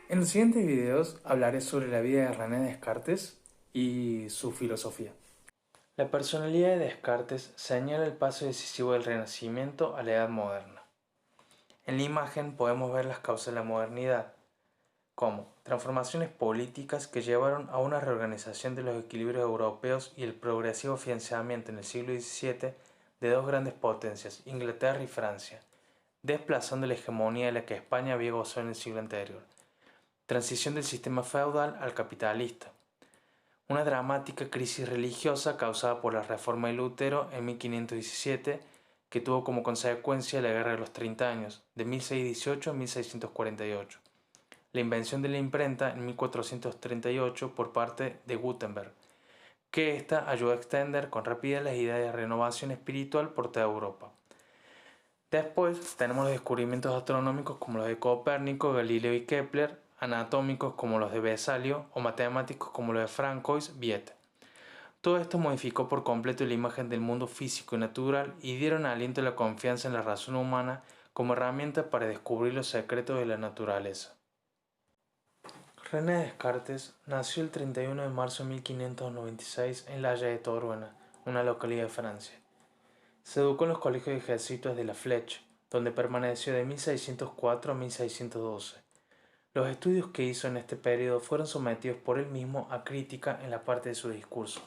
En los siguientes videos hablaré sobre la vida de René Descartes y su filosofía. La personalidad de Descartes señala el paso decisivo del Renacimiento a la Edad Moderna. En la imagen podemos ver las causas de la modernidad, como transformaciones políticas que llevaron a una reorganización de los equilibrios europeos y el progresivo afianzamiento en el siglo XVII de dos grandes potencias, Inglaterra y Francia, desplazando la hegemonía de la que España había gozado en el siglo anterior. Transición del sistema feudal al capitalista. Una dramática crisis religiosa causada por la reforma de Lutero en 1517, que tuvo como consecuencia la Guerra de los 30 años, de 1618 a 1648. La invención de la imprenta en 1438 por parte de Gutenberg, que ésta ayudó a extender con rapidez las ideas de renovación espiritual por toda Europa. Después tenemos los descubrimientos astronómicos como los de Copérnico, Galileo y Kepler, anatómicos como los de Besalio o matemáticos como los de Francois Viette. Todo esto modificó por completo la imagen del mundo físico y natural y dieron aliento a la confianza en la razón humana como herramienta para descubrir los secretos de la naturaleza. René Descartes nació el 31 de marzo de 1596 en La Haye-Toruena, una localidad de Francia. Se educó en los colegios de jesuitas de La Fleche, donde permaneció de 1604 a 1612. Los estudios que hizo en este periodo fueron sometidos por él mismo a crítica en la parte de su discurso.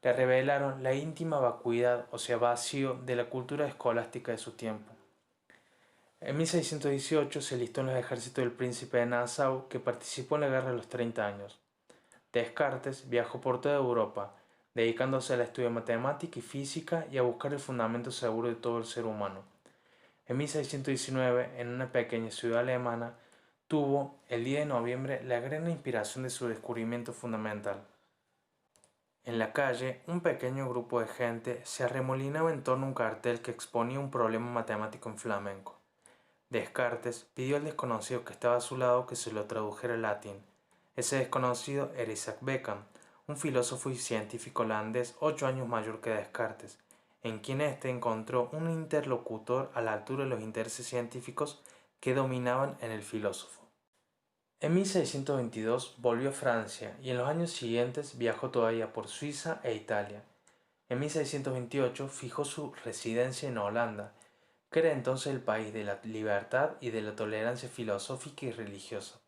Le revelaron la íntima vacuidad, o sea, vacío, de la cultura escolástica de su tiempo. En 1618 se alistó en los ejércitos del príncipe de Nassau, que participó en la Guerra de los 30 años. Descartes viajó por toda Europa, dedicándose al estudio de matemática y física y a buscar el fundamento seguro de todo el ser humano. En 1619, en una pequeña ciudad alemana, tuvo, el 10 de noviembre, la gran inspiración de su descubrimiento fundamental. En la calle, un pequeño grupo de gente se arremolinaba en torno a un cartel que exponía un problema matemático en flamenco. Descartes pidió al desconocido que estaba a su lado que se lo tradujera al latín. Ese desconocido era Isaac Beckham, un filósofo y científico holandés 8 años mayor que Descartes, en quien éste encontró un interlocutor a la altura de los intereses científicos que dominaban en el filósofo. En 1622 volvió a Francia y en los años siguientes viajó todavía por Suiza e Italia. En 1628 fijó su residencia en Holanda, que era entonces el país de la libertad y de la tolerancia filosófica y religiosa.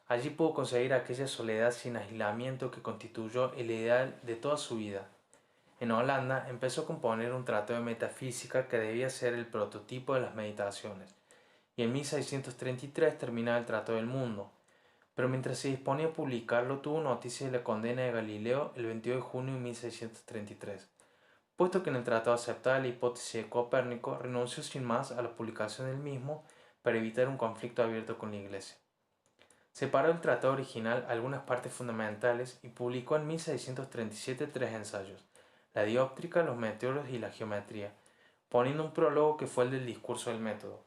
Allí pudo conseguir aquella soledad sin aislamiento que constituyó el ideal de toda su vida. En Holanda empezó a componer un tratado de metafísica que debía ser el prototipo de las meditaciones, y en 1633 terminaba el Tratado del Mundo, pero mientras se disponía a publicarlo tuvo noticia de la condena de Galileo el 22 de junio de 1633. Puesto que en el tratado aceptaba la hipótesis de Copérnico, renunció sin más a la publicación del mismo para evitar un conflicto abierto con la Iglesia. Separó del tratado original algunas partes fundamentales y publicó en 1637 tres ensayos: la dióptrica, los meteoros y la geometría, poniendo un prólogo que fue el del discurso del método.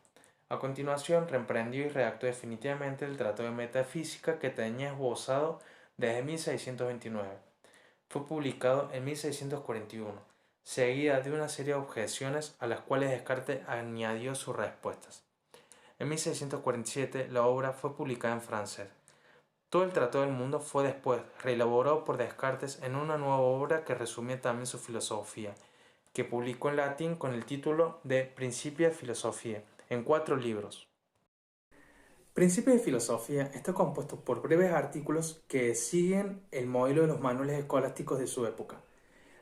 A continuación, reemprendió y redactó definitivamente el Tratado de Metafísica que tenía esbozado desde 1629. Fue publicado en 1641, seguida de una serie de objeciones a las cuales Descartes añadió sus respuestas. En 1647 la obra fue publicada en francés. Todo el Tratado del Mundo fue después reelaborado por Descartes en una nueva obra que resumía también su filosofía, que publicó en latín con el título de Principia Philosophiae, en 4 libros. Principio de Filosofía está compuesto por breves artículos que siguen el modelo de los manuales escolásticos de su época.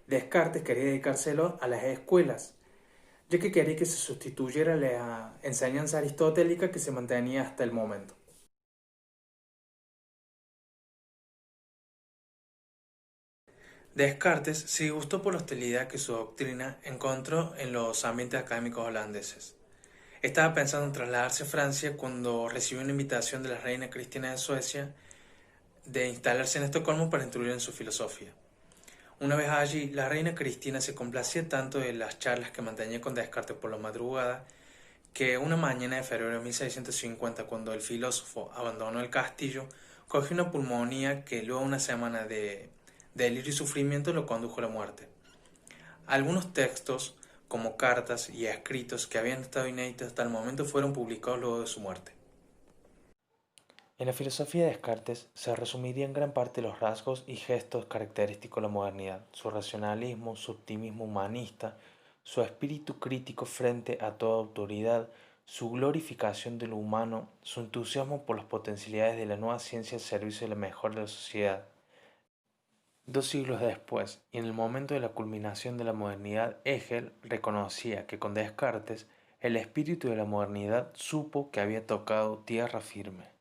Descartes quería dedicárselo a las escuelas, ya que quería que se sustituyera la enseñanza aristotélica que se mantenía hasta el momento. Descartes se disgustó por la hostilidad que su doctrina encontró en los ambientes académicos holandeses. Estaba pensando en trasladarse a Francia cuando recibió una invitación de la reina Cristina de Suecia de instalarse en Estocolmo para instruir en su filosofía. Una vez allí, la reina Cristina se complacía tanto de las charlas que mantenía con Descartes por la madrugada, que una mañana de febrero de 1650, cuando el filósofo abandonó el castillo, cogió una pulmonía que luego de una semana de delirio y sufrimiento lo condujo a la muerte. Algunos textos, como cartas y escritos que habían estado inéditos hasta el momento, fueron publicados luego de su muerte. En la filosofía de Descartes se resumirían gran parte los rasgos y gestos característicos de la modernidad, su racionalismo, su optimismo humanista, su espíritu crítico frente a toda autoridad, su glorificación de lo humano, su entusiasmo por las potencialidades de la nueva ciencia al servicio de la mejora de la sociedad. 2 siglos después, y en el momento de la culminación de la modernidad, Hegel reconocía que con Descartes el espíritu de la modernidad supo que había tocado tierra firme.